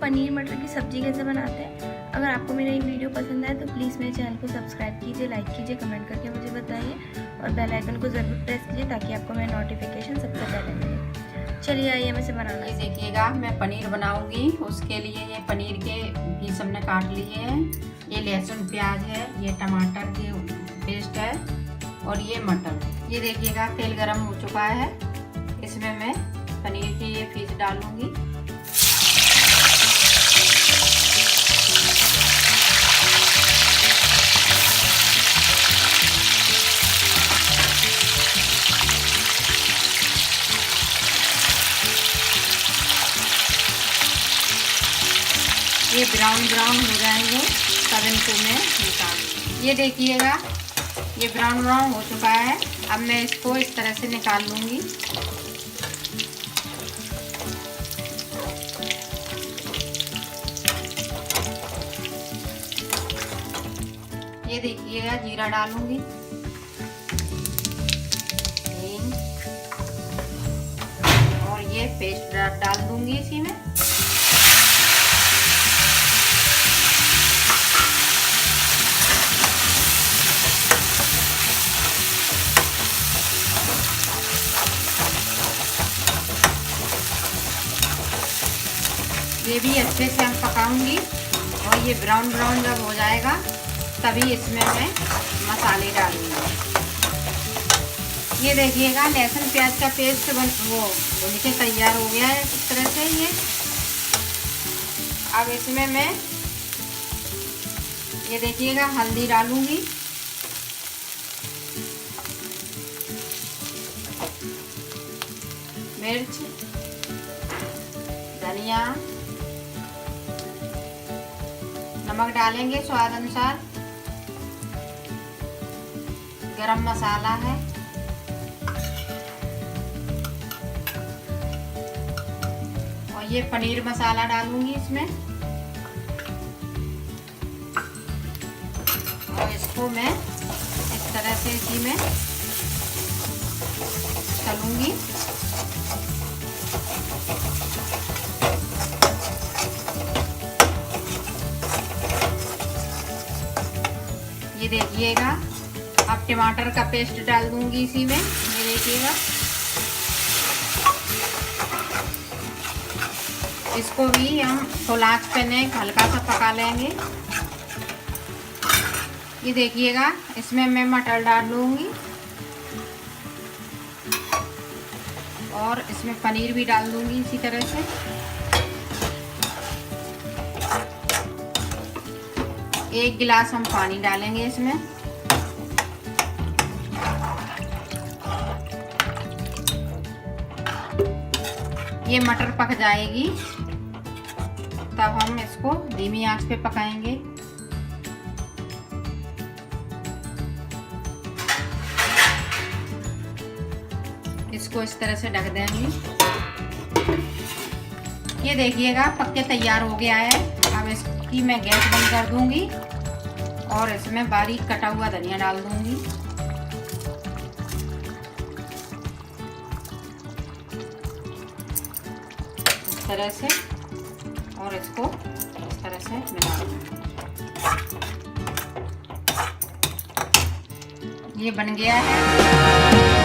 पनीर मटर की सब्ज़ी कैसे बनाते हैं। अगर आपको मेरा ये वीडियो पसंद आए तो प्लीज़ मेरे चैनल को सब्सक्राइब कीजिए, लाइक कीजिए, कमेंट करके मुझे बताइए और बेल आइकन को ज़रूर प्रेस कीजिए ताकि आपको मेरा नोटिफिकेशन सबसे पहले मिले। चलिए आइए हम इसे बनाना। ये देखिएगा, मैं पनीर बनाऊंगी। उसके लिए ये पनीर के पीस हमने काट लिए हैं। ये लहसुन प्याज है, ये टमाटर की पेस्ट है और ये मटर। ये देखिएगा तेल गरम हो चुका है। इसमें मैं पनीर के ये पीस डालूंगी। ये ब्राउन हो जाएंगे तब इनको मैं निकाल। ये देखिएगा, ये ब्राउन हो चुका है। अब मैं इसको इस तरह से निकाल लूँगी। ये देखिएगा, जीरा डालूंगी, और ये पेस्ट डाल दूंगी इसी में। ये भी अच्छे से हम पकाऊंगी और ये ब्राउन जब हो जाएगा तभी इसमें मैं मसाले डालूंगी। ये देखिएगा, लहसुन प्याज का पेस्ट भून के तैयार हो गया है इस तरह से। ये अब इसमें मैं ये देखिएगा हल्दी डालूंगी, मिर्च, धनिया, नमक डालेंगे स्वाद अनुसार, गरम मसाला है, और ये पनीर मसाला डालूंगी इसमें। और इसको मैं इस तरह से इसी में तलूंगी। ये देखिएगा, अब टमाटर का पेस्ट डाल दूंगी इसी में। ये देखिएगा, इसको भी हम फुल आंच पे हल्का सा पका लेंगे। ये देखिएगा, इसमें मैं मटर डाल दूंगी और इसमें पनीर भी डाल दूंगी इसी तरह से। एक गिलास हम पानी डालेंगे इसमें। ये मटर पक जाएगी तब हम इसको धीमी आंच पे पकाएंगे। इसको इस तरह से ढक देंगे। ये देखिएगा, पक के तैयार हो गया है। अब इसकी मैं गैस बंद कर दूंगी और इसमें बारीक कटा हुआ धनिया डाल दूंगी। इस तरह से, और इसको इस तरह से मिला दूंगी। ये बन गया है।